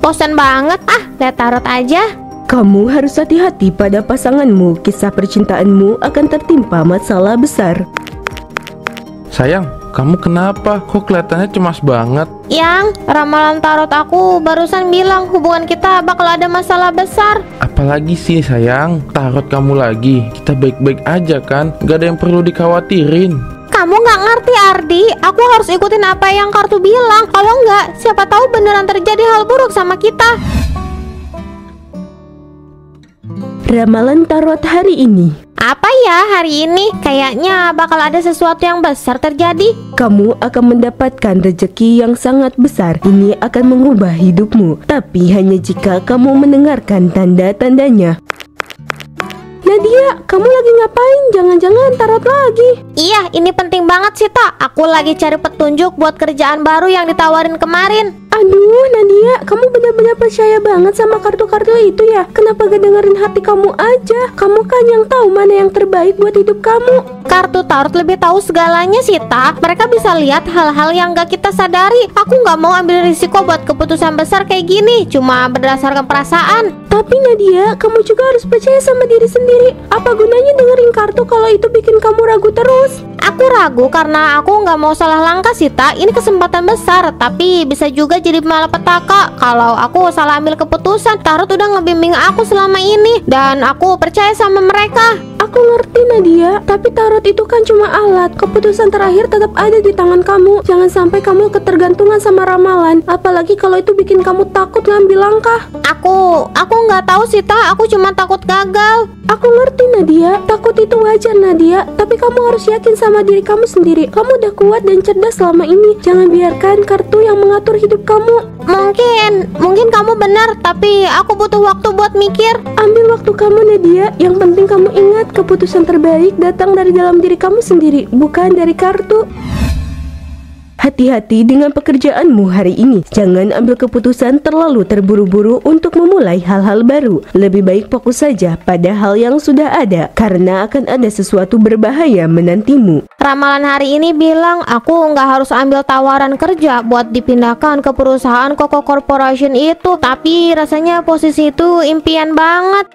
Bosan banget. Lihat tarot aja. Kamu harus hati-hati pada pasanganmu. Kisah percintaanmu akan tertimpa masalah besar. Sayang, kamu kenapa? Kok kelihatannya cemas banget? Yang, ramalan tarot aku barusan bilang hubungan kita bakal ada masalah besar. Apalagi sih sayang, tarot kamu lagi. Kita baik-baik aja kan? Gak ada yang perlu dikhawatirin. Kamu nggak ngerti Ardi, aku harus ikutin apa yang kartu bilang. Kalau nggak, siapa tahu beneran terjadi hal buruk sama kita. Ramalan tarot hari ini. Apa ya hari ini? Kayaknya bakal ada sesuatu yang besar terjadi. Kamu akan mendapatkan rezeki yang sangat besar. Ini akan mengubah hidupmu, tapi hanya jika kamu mendengarkan tanda-tandanya. Nadia, kamu lagi ngapain? Jangan-jangan tarot lagi? Iya, ini penting banget sih, Tak. Aku lagi cari petunjuk buat kerjaan baru yang ditawarin kemarin. Aduh, Nadia, kamu benar-benar percaya banget sama kartu-kartu itu ya? Kenapa gak dengerin hati kamu aja? Kamu kan yang tahu mana yang terbaik buat hidup kamu. Kartu tarot lebih tahu segalanya sih, Tak. Mereka bisa lihat hal-hal yang gak kita sadari. Aku gak mau ambil risiko buat keputusan besar kayak gini, cuma berdasarkan perasaan. Tapi Nadia, kamu juga harus percaya sama diri sendiri. Apa gunanya dengerin kartu kalau itu bikin kamu ragu terus? Aku ragu karena aku nggak mau salah langkah sih, Tak. Ini kesempatan besar, tapi bisa juga jadi malapetaka kalau aku salah ambil keputusan. Tarot udah ngebimbing aku selama ini, dan aku percaya sama mereka. Aku ngerti Nadia, tapi tarot itu kan cuma alat. Keputusan terakhir tetap ada di tangan kamu. Jangan sampai kamu ketergantungan sama ramalan. Apalagi kalau itu bikin kamu takut ngambil langkah. Aku nggak tahu sih, Tak. Aku cuma takut gagal. Aku ngerti Nadia, takut itu wajar Nadia. Tapi kamu harus yakin sama diri kamu sendiri. Kamu udah kuat dan cerdas selama ini. Jangan biarkan kartu yang mengatur hidup kamu. Mungkin kamu benar, tapi aku butuh waktu buat mikir. Ambil waktu kamu Nadia. Yang penting kamu ingat, keputusan terbaik datang dari dalam diri kamu sendiri, bukan dari kartu. Hati-hati dengan pekerjaanmu hari ini. Jangan ambil keputusan terlalu terburu-buru untuk memulai hal-hal baru. Lebih baik fokus saja pada hal yang sudah ada, karena akan ada sesuatu berbahaya menantimu. Ramalan hari ini bilang aku nggak harus ambil tawaran kerja buat dipindahkan ke perusahaan Koko Corporation itu. Tapi rasanya posisi itu impian banget.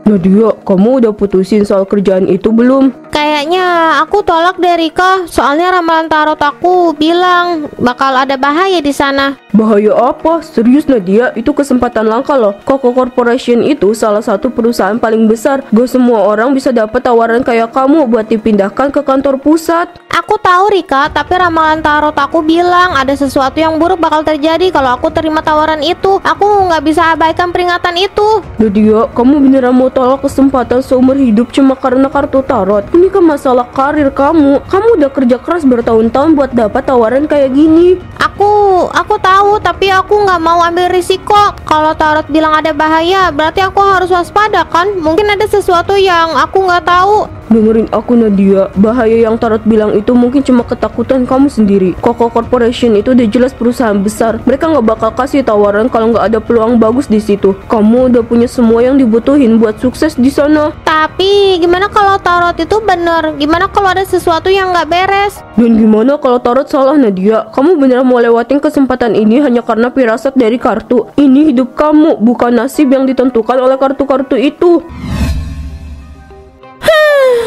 Nadia, kamu udah putusin soal kerjaan itu belum? Kayaknya aku tolak deh, Rika. Soalnya ramalan tarot aku bilang bakal ada bahaya di sana. Bahaya apa? Serius Nadia, itu kesempatan langka loh. Koko Corporation itu salah satu perusahaan paling besar. Gak semua orang bisa dapat tawaran kayak kamu buat dipindahkan ke kantor pusat. Aku tahu Rika, tapi ramalan tarot aku bilang ada sesuatu yang buruk bakal terjadi kalau aku terima tawaran itu. Aku nggak bisa abaikan peringatan itu. Nadia, kamu beneran mau tolak kesempatan seumur hidup cuma karena kartu tarot? Ini kan masalah karir kamu. Kamu udah kerja keras bertahun-tahun buat dapat tawaran kayak gini. Aku tahu, tapi aku nggak mau ambil risiko. Kalau tarot bilang ada bahaya, berarti aku harus waspada kan? Mungkin ada sesuatu yang aku nggak tahu. Dengerin aku Nadia, bahaya yang tarot bilang itu mungkin cuma ketakutan kamu sendiri. Koko Corporation itu udah jelas perusahaan besar. Mereka nggak bakal kasih tawaran kalau nggak ada peluang bagus di situ. Kamu udah punya semua yang dibutuhin buat sukses di sana. Tapi gimana kalau tarot itu bener? Gimana kalau ada sesuatu yang nggak beres? Dan gimana kalau tarot salah Nadia? Kamu beneran mau lewatin kesempatan ini hanya karena firasat dari kartu. Ini hidup kamu, bukan nasib yang ditentukan oleh kartu-kartu itu.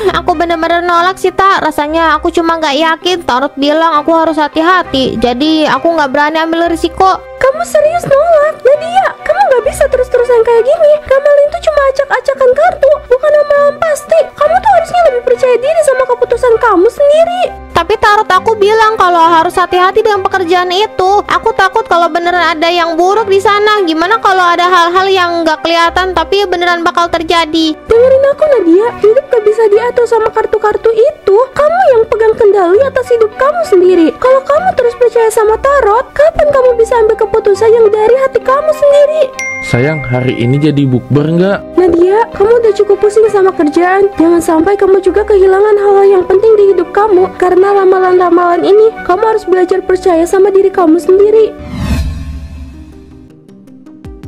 Aku bener-bener nolak sih, Tak. Rasanya aku cuma nggak yakin. Tarot bilang aku harus hati-hati, jadi aku nggak berani ambil risiko. Kamu serius nolak? Nadia, kamu nggak bisa terus-terusan kayak gini. Ramalan itu cuma acak-acakan kartu, bukan ramalan pasti. Kamu tuh harusnya lebih percaya diri sama keputusan kamu sendiri. Tapi tarot aku bilang kalau harus hati-hati dengan pekerjaan itu. Aku takut kalau beneran ada yang buruk di sana. Gimana kalau ada hal-hal yang nggak kelihatan tapi beneran bakal terjadi? Dengerin aku Nadia, hidup gak bisa diatur sama kartu-kartu itu. Kamu yang pegang kendali atas hidup kamu sendiri. Kalau kamu terus percaya sama tarot, kapan kamu bisa ambil keputusan yang dari hati kamu sendiri? Sayang, hari ini jadi bukber nggak? Nadia, kamu udah cukup pusing sama kerjaan. Jangan sampai kamu juga kehilangan hal-hal yang penting di hidup kamu. Karena ramalan-ramalan ini, kamu harus belajar percaya sama diri kamu sendiri.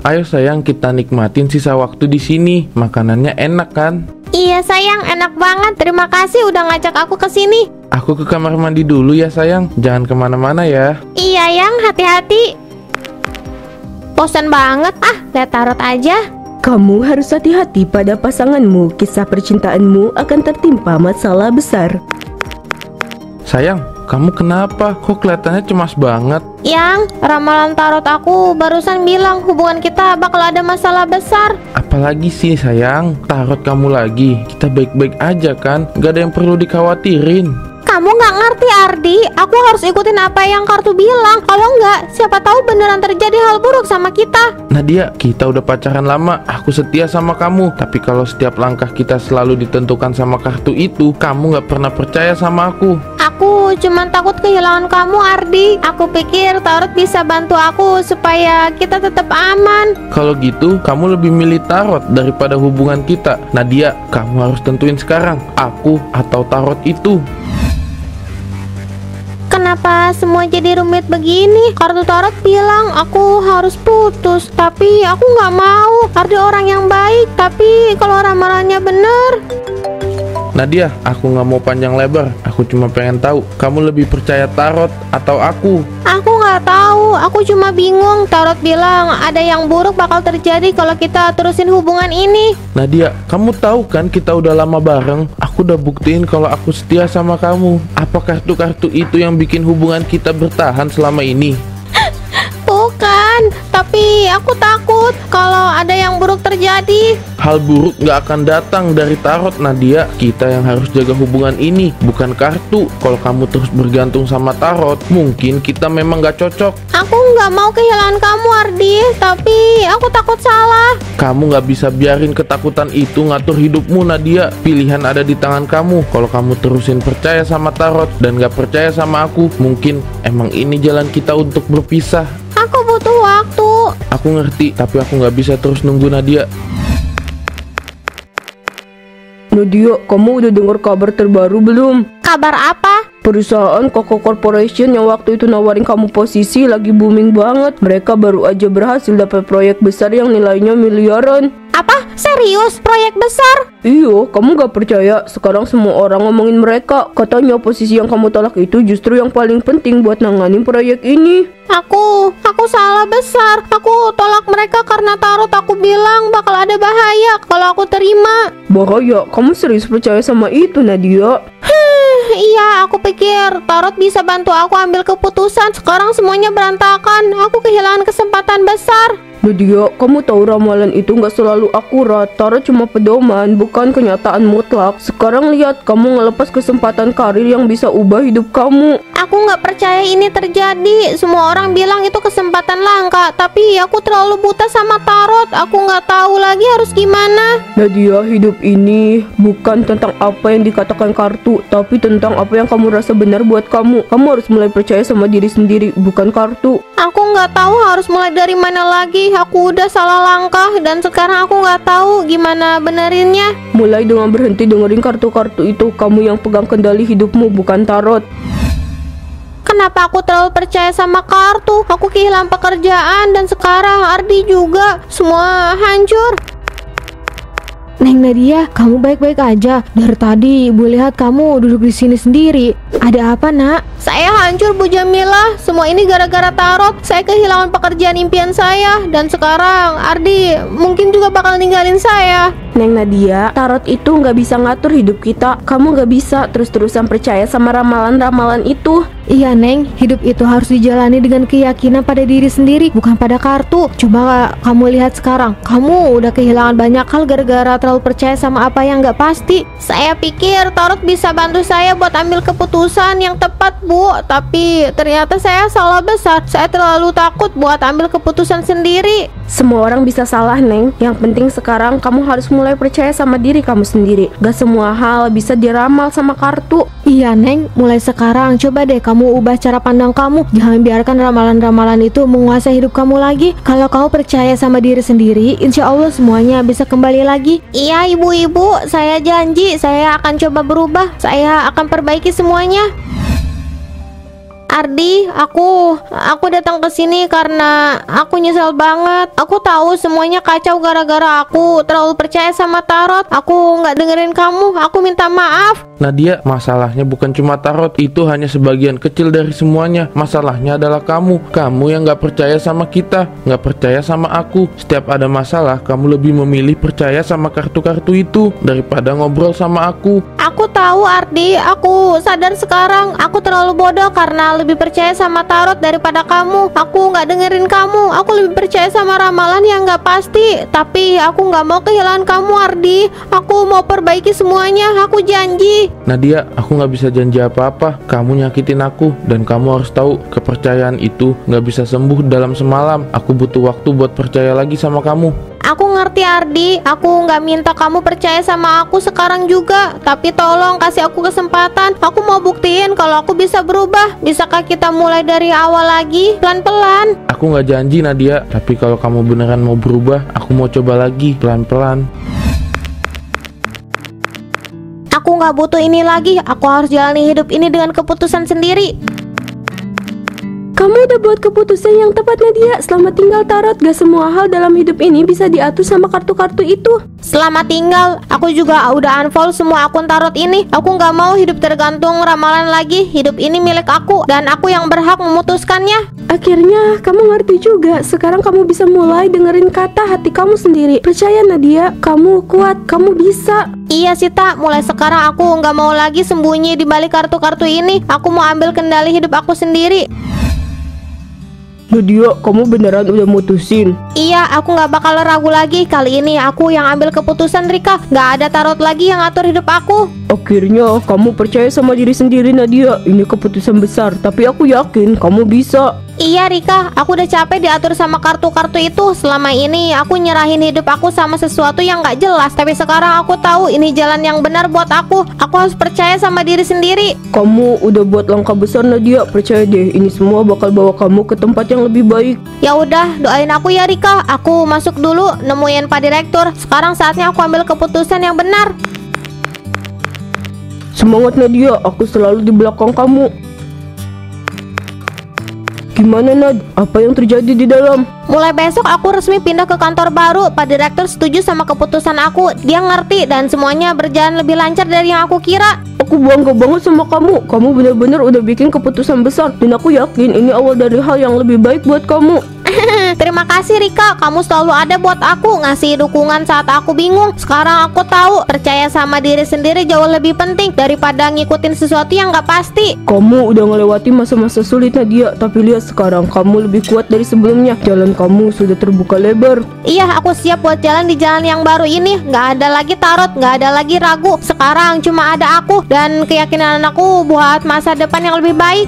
Ayo sayang, kita nikmatin sisa waktu di sini. Makanannya enak kan? Iya sayang, enak banget. Terima kasih udah ngajak aku ke sini. Aku ke kamar mandi dulu ya sayang. Jangan kemana-mana ya. Iya yang, hati-hati. bosan banget. Lihat tarot aja. Kamu harus hati-hati pada pasanganmu. Kisah percintaanmu akan tertimpa masalah besar. Sayang, kamu kenapa? Kok kelihatannya cemas banget? Yang ramalan tarot aku barusan bilang hubungan kita bakal ada masalah besar. Apalagi sih sayang, tarot kamu lagi. Kita baik-baik aja kan? Gak ada yang perlu dikhawatirin. Kamu nggak ngerti Ardi, aku harus ikutin apa yang kartu bilang. Kalau nggak, siapa tahu beneran terjadi hal buruk sama kita. Nadia, kita udah pacaran lama. Aku setia sama kamu. Tapi kalau setiap langkah kita selalu ditentukan sama kartu itu, kamu nggak pernah percaya sama aku. Aku cuman takut kehilangan kamu Ardi. Aku pikir tarot bisa bantu aku supaya kita tetap aman. Kalau gitu, kamu lebih milih tarot daripada hubungan kita. Nadia, kamu harus tentuin sekarang, aku atau tarot itu. Kenapa semua jadi rumit begini? Kartu tarot bilang aku harus putus, tapi aku nggak mau. Ardi orang yang baik, tapi kalau ramalannya bener. Nadia, aku nggak mau panjang lebar. Aku cuma pengen tahu, kamu lebih percaya tarot atau aku? Aku nggak tahu, aku cuma bingung. Tarot bilang ada yang buruk bakal terjadi kalau kita terusin hubungan ini. Nadia, kamu tahu kan kita udah lama bareng. Aku udah buktiin kalau aku setia sama kamu. Apa kartu-kartu itu yang bikin hubungan kita bertahan selama ini? Bukan, tapi aku takut kalau ada yang buruk terjadi. Hal buruk gak akan datang dari tarot, Nadia. Kita yang harus jaga hubungan ini, bukan kartu. Kalau kamu terus bergantung sama tarot, mungkin kita memang gak cocok. Aku nggak mau kehilangan kamu Ardi, tapi aku takut salah. Kamu gak bisa biarin ketakutan itu ngatur hidupmu, Nadia. Pilihan ada di tangan kamu. Kalau kamu terusin percaya sama tarot dan gak percaya sama aku, mungkin emang ini jalan kita untuk berpisah. Aku butuh waktu. Aku ngerti, tapi aku gak bisa terus nunggu, Nadia. Nadia, kamu udah dengar kabar terbaru belum? Kabar apa? Perusahaan Coco Corporation yang waktu itu nawarin kamu posisi lagi booming banget. Mereka baru aja berhasil dapat proyek besar yang nilainya miliaran. Apa? Serius? Proyek besar? Iya, kamu gak percaya? Sekarang semua orang ngomongin mereka. Katanya posisi yang kamu tolak itu justru yang paling penting buat nanganin proyek ini. Aku salah besar. Aku tolak mereka karena tarot aku bilang bakal ada bahaya kalau aku terima. Bahaya? Kamu serius percaya sama itu, Nadia? Iya, aku pikir tarot bisa bantu aku ambil keputusan. Sekarang semuanya berantakan. Aku kehilangan kesempatan besar. Nadia, kamu tahu ramalan itu nggak selalu akurat. Tarot cuma pedoman, bukan kenyataan mutlak. Sekarang lihat, kamu ngelepas kesempatan karir yang bisa ubah hidup kamu. Aku nggak percaya ini terjadi. Semua orang bilang itu kesempatan langka, tapi aku terlalu buta sama tarot. Aku nggak tahu lagi harus gimana. Nadia, hidup ini bukan tentang apa yang dikatakan kartu, tapi tentang apa yang kamu rasa benar buat kamu. Kamu harus mulai percaya sama diri sendiri, bukan kartu. Aku nggak tahu harus mulai dari mana lagi. Aku udah salah langkah dan sekarang aku nggak tahu gimana benerinnya. Mulai dengan berhenti dengerin kartu-kartu itu. Kamu yang pegang kendali hidupmu, bukan tarot. Kenapa aku terlalu percaya sama kartu? Aku kehilangan pekerjaan dan sekarang Ardi juga. Semua hancur. Neng Nadia, kamu baik-baik aja? Dari tadi Ibu lihat kamu duduk di sini sendiri. Ada apa, Nak? Saya hancur, Bu Jamila. Semua ini gara-gara tarot. Saya kehilangan pekerjaan impian saya. Dan sekarang Ardi mungkin juga bakal ninggalin saya. Neng Nadia, tarot itu nggak bisa ngatur hidup kita. Kamu nggak bisa terus-terusan percaya sama ramalan-ramalan itu. Iya, Neng. Hidup itu harus dijalani dengan keyakinan pada diri sendiri, bukan pada kartu. Coba kamu lihat sekarang. Kamu udah kehilangan banyak hal gara-gara terlalu percaya sama apa yang nggak pasti. Saya pikir tarot bisa bantu saya buat ambil keputusan yang tepat, Bu. Tapi ternyata saya salah besar. Saya terlalu takut buat ambil keputusan sendiri. Semua orang bisa salah, Neng. Yang penting sekarang kamu harus mulai percaya sama diri kamu sendiri. Gak semua hal bisa diramal sama kartu. Iya, Neng. Mulai sekarang coba deh kamu ubah cara pandang kamu. Jangan biarkan ramalan-ramalan itu menguasai hidup kamu lagi. Kalau kamu percaya sama diri sendiri, insya Allah semuanya bisa kembali lagi. Iya, ibu-ibu, saya janji saya akan coba berubah. Saya akan perbaiki semuanya. Ardi, aku datang ke sini karena aku nyesel banget. Aku tahu semuanya kacau gara-gara aku terlalu percaya sama Tarot. Aku nggak dengerin kamu. Aku minta maaf. Nadia, masalahnya bukan cuma Tarot, itu hanya sebagian kecil dari semuanya. Masalahnya adalah kamu yang nggak percaya sama kita, nggak percaya sama aku. Setiap ada masalah, kamu lebih memilih percaya sama kartu-kartu itu daripada ngobrol sama aku. Aku tahu Ardi, aku sadar sekarang. Aku terlalu bodoh karena lebih percaya sama Tarot daripada kamu. Aku nggak dengerin kamu. Aku lebih percaya sama ramalan yang nggak pasti. Tapi aku nggak mau kehilangan kamu Ardi. Aku mau perbaiki semuanya, aku janji. Nadia, aku nggak bisa janji apa-apa. Kamu nyakitin aku, dan kamu harus tahu kepercayaan itu nggak bisa sembuh dalam semalam. Aku butuh waktu buat percaya lagi sama kamu. Aku ngerti Ardi, aku nggak minta kamu percaya sama aku sekarang juga. Tapi tolong kasih aku kesempatan. Aku mau buktiin kalau aku bisa berubah. Bisakah kita mulai dari awal lagi, pelan-pelan? Aku nggak janji Nadia, tapi kalau kamu beneran mau berubah, aku mau coba lagi, pelan-pelan. Aku nggak butuh ini lagi. Aku harus jalani hidup ini dengan keputusan sendiri. Kamu udah buat keputusan yang tepat Nadia. Selamat tinggal Tarot. Gak semua hal dalam hidup ini bisa diatur sama kartu-kartu itu. Selamat tinggal. Aku juga udah unfollow semua akun Tarot ini. Aku nggak mau hidup tergantung ramalan lagi. Hidup ini milik aku dan aku yang berhak memutuskannya. Akhirnya kamu ngerti juga. Sekarang kamu bisa mulai dengerin kata hati kamu sendiri. Percaya Nadia, kamu kuat, kamu bisa. Iya Sita, mulai sekarang aku nggak mau lagi sembunyi di balik kartu-kartu ini. Aku mau ambil kendali hidup aku sendiri. Nadia, kamu beneran udah mutusin? Iya, aku nggak bakal ragu lagi. Kali ini aku yang ambil keputusan Rika. Nggak ada Tarot lagi yang ngatur hidup aku. Akhirnya kamu percaya sama diri sendiri Nadia. Ini keputusan besar, tapi aku yakin kamu bisa. Iya Rika, aku udah capek diatur sama kartu-kartu itu. Selama ini aku nyerahin hidup aku sama sesuatu yang nggak jelas. Tapi sekarang aku tahu ini jalan yang benar buat aku. Aku harus percaya sama diri sendiri. Kamu udah buat langkah besar Nadia. Percaya deh, ini semua bakal bawa kamu ke tempat yang lebih baik. Ya udah, doain aku ya Rika. Aku masuk dulu nemuin Pak Direktur. Sekarang saatnya aku ambil keputusan yang benar. Semangat Nadia, aku selalu di belakang kamu. Gimana Nad? Apa yang terjadi di dalam? Mulai besok aku resmi pindah ke kantor baru. Pak Direktur setuju sama keputusan aku. Dia ngerti dan semuanya berjalan lebih lancar dari yang aku kira. Aku bangga banget sama kamu. Kamu benar-benar udah bikin keputusan besar. Dan aku yakin ini awal dari hal yang lebih baik buat kamu. Terima kasih Rika, kamu selalu ada buat aku, ngasih dukungan saat aku bingung. Sekarang aku tahu, percaya sama diri sendiri jauh lebih penting daripada ngikutin sesuatu yang gak pasti. Kamu udah ngelewati masa-masa sulit Nadia, tapi lihat sekarang kamu lebih kuat dari sebelumnya. Jalan kamu sudah terbuka lebar. Iya, aku siap buat jalan di jalan yang baru ini. Gak ada lagi Tarot, gak ada lagi ragu. Sekarang cuma ada aku dan keyakinan aku buat masa depan yang lebih baik.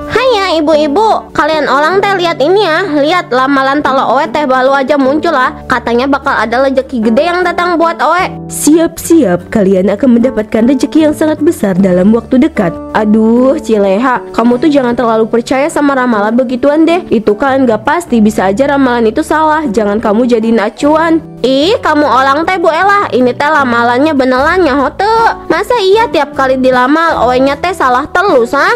Hanya ibu-ibu, kalian orang teh lihat ini ya. Lihat lamalan talo Oe teh baru aja muncul lah. Katanya bakal ada rezeki gede yang datang buat Oe. Siap-siap, kalian akan mendapatkan rezeki yang sangat besar dalam waktu dekat. Aduh, Cileha, kamu tuh jangan terlalu percaya sama ramalan begituan deh. Itu kan gak pasti, bisa aja ramalan itu salah. Jangan kamu jadiin acuan. Ih, kamu orang teh Bu Ella, ini teh lamalannya beneran nyahote. Masa iya tiap kali dilamal Oe-nya teh salah terus, ah?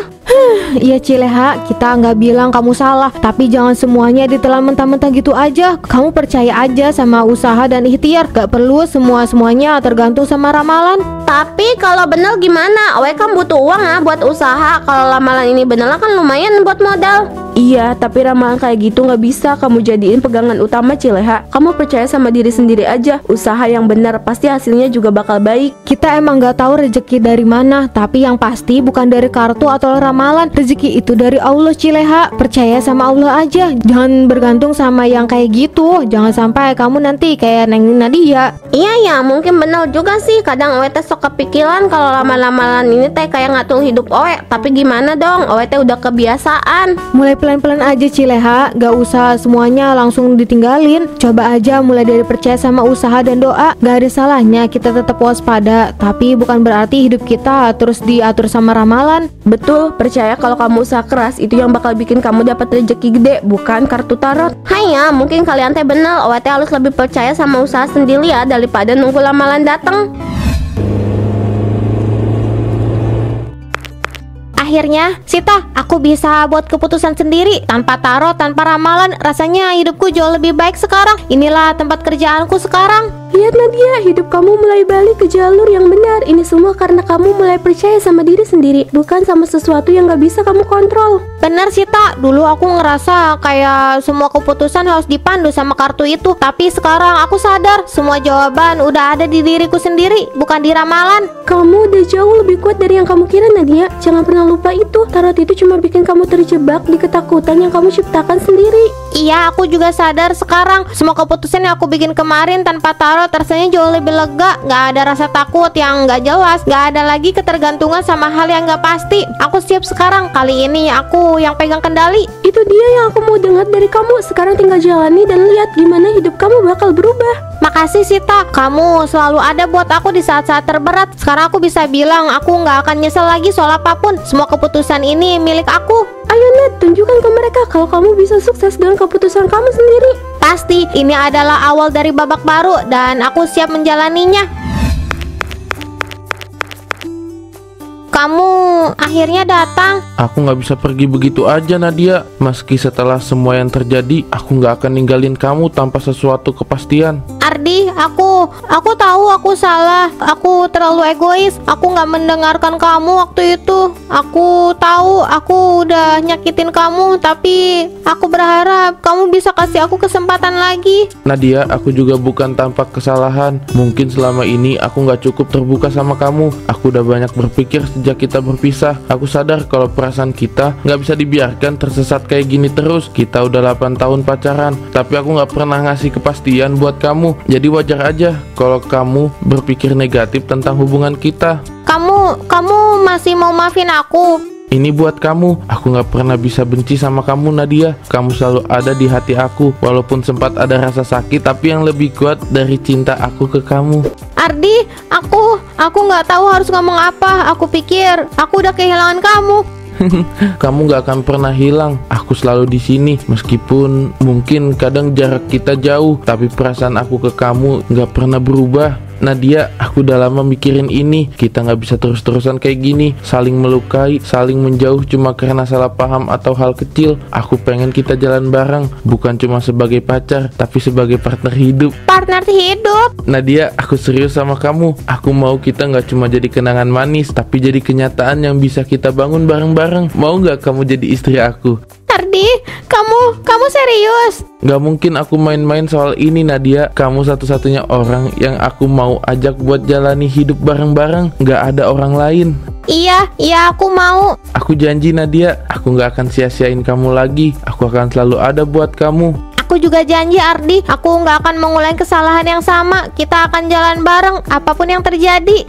Iya Cileha, kita nggak bilang kamu salah, tapi jangan semuanya ditelan mentah-mentah gitu aja. Kamu percaya aja sama usaha dan ikhtiar. Gak perlu semuanya tergantung sama ramalan. Tapi kalau bener gimana? Oe kan butuh uang ah buat usaha. Kalau ramalan ini bener kan lumayan buat modal. Iya, tapi ramalan kayak gitu nggak bisa kamu jadiin pegangan utama Cileha. Kamu percaya sama diri sendiri aja. Usaha yang benar pasti hasilnya juga bakal baik. Kita emang nggak tahu rezeki dari mana, tapi yang pasti bukan dari kartu atau ramalan. Rezeki itu dari Allah Cileha. Percaya sama Allah aja. Jangan bergantung sama yang kayak gitu. Jangan sampai kamu nanti kayak Neng Nadia. Iya ya, mungkin bener juga sih. Kadang Oe teh sok kepikiran kalau ramalan ini teh kayak ngatur hidup Oe. Tapi gimana dong? Oe teh udah kebiasaan. Mulai pelan-pelan aja Cileha. Gak usah semuanya langsung ditinggalin. Coba aja mulai dari percaya sama usaha dan doa. Gak ada salahnya kita tetap waspada. Tapi bukan berarti hidup kita terus diatur sama ramalan. Betul, percaya kalau kamu usaha keras itu yang bakal bikin kamu dapat rezeki gede, bukan kartu tarot. Hanya mungkin kalian teh bener. Oe teh harus lebih percaya sama usaha sendiri ya daripada nunggu ramalan datang. akhirnya, Sita, aku bisa buat keputusan sendiri tanpa tarot, tanpa ramalan. Rasanya hidupku jauh lebih baik sekarang. Inilah tempat kerjaanku sekarang. Lihat Nadia, hidup kamu mulai balik ke jalur yang benar. Ini semua karena kamu mulai percaya sama diri sendiri, bukan sama sesuatu yang gak bisa kamu kontrol. Bener Sita, dulu aku ngerasa kayak semua keputusan harus dipandu sama kartu itu. Tapi sekarang aku sadar, semua jawaban udah ada di diriku sendiri, bukan di ramalan. Kamu udah jauh lebih kuat dari yang kamu kira Nadia. Jangan pernah lupa itu. Tarot itu cuma bikin kamu terjebak di ketakutan yang kamu ciptakan sendiri. Iya, aku juga sadar sekarang. Semua keputusan yang aku bikin kemarin tanpa tarot rasanya jauh lebih lega. Gak ada rasa takut yang gak jelas. Gak ada lagi ketergantungan sama hal yang gak pasti. Aku siap sekarang. Kali ini aku yang pegang kendali. Itu dia yang aku mau dengar dari kamu. Sekarang tinggal jalani dan lihat gimana hidup kamu bakal berubah. Makasih Sita, kamu selalu ada buat aku di saat-saat terberat. Sekarang aku bisa bilang aku gak akan nyesel lagi soal apapun. Semua keputusan ini milik aku. Ayo Nat, tunjukkan ke mereka kalau kamu bisa sukses dengan keputusan kamu sendiri. Pasti, ini adalah awal dari babak baru dan aku siap menjalaninya. Kamu akhirnya datang. Aku nggak bisa pergi begitu aja Nadia. Meski setelah semua yang terjadi, aku nggak akan ninggalin kamu tanpa sesuatu kepastian. Ardi, aku tahu aku salah. Aku terlalu egois. Aku nggak mendengarkan kamu waktu itu. Aku tahu aku udah nyakitin kamu, tapi aku berharap kamu bisa kasih aku kesempatan lagi. Nadia, aku juga bukan tanpa kesalahan. Mungkin selama ini aku nggak cukup terbuka sama kamu. Aku udah banyak berpikir sejak kita berpisah. Aku sadar kalau perasaan kita nggak bisa dibiarkan tersesat kayak gini terus. Kita udah 8 tahun pacaran, tapi aku nggak pernah ngasih kepastian buat kamu. Jadi wajar aja kalau kamu berpikir negatif tentang hubungan kita. Kamu masih mau maafin aku? Ini buat kamu. Aku gak pernah bisa benci sama kamu Nadia. Kamu selalu ada di hati aku. Walaupun sempat ada rasa sakit, tapi yang lebih kuat dari cinta aku ke kamu. Ardi, aku gak tahu harus ngomong apa. Aku pikir aku udah kehilangan kamu. Kamu gak akan pernah hilang. Aku selalu di sini. Meskipun mungkin kadang jarak kita jauh, tapi perasaan aku ke kamu gak pernah berubah. Nadia, aku udah lama mikirin ini. Kita gak bisa terus-terusan kayak gini, saling melukai, saling menjauh cuma karena salah paham atau hal kecil. Aku pengen kita jalan bareng, bukan cuma sebagai pacar, tapi sebagai partner hidup. Partner hidup? Nadia, aku serius sama kamu. Aku mau kita gak cuma jadi kenangan manis, tapi jadi kenyataan yang bisa kita bangun bareng-bareng. Mau gak kamu jadi istri aku? Ardi, kamu serius? Gak mungkin aku main-main soal ini Nadia. Kamu satu-satunya orang yang aku mau ajak buat jalani hidup bareng-bareng. Gak ada orang lain. Iya aku mau. Aku janji Nadia, aku gak akan sia-siain kamu lagi. Aku akan selalu ada buat kamu. Aku juga janji Ardi, aku gak akan mengulangi kesalahan yang sama. Kita akan jalan bareng apapun yang terjadi.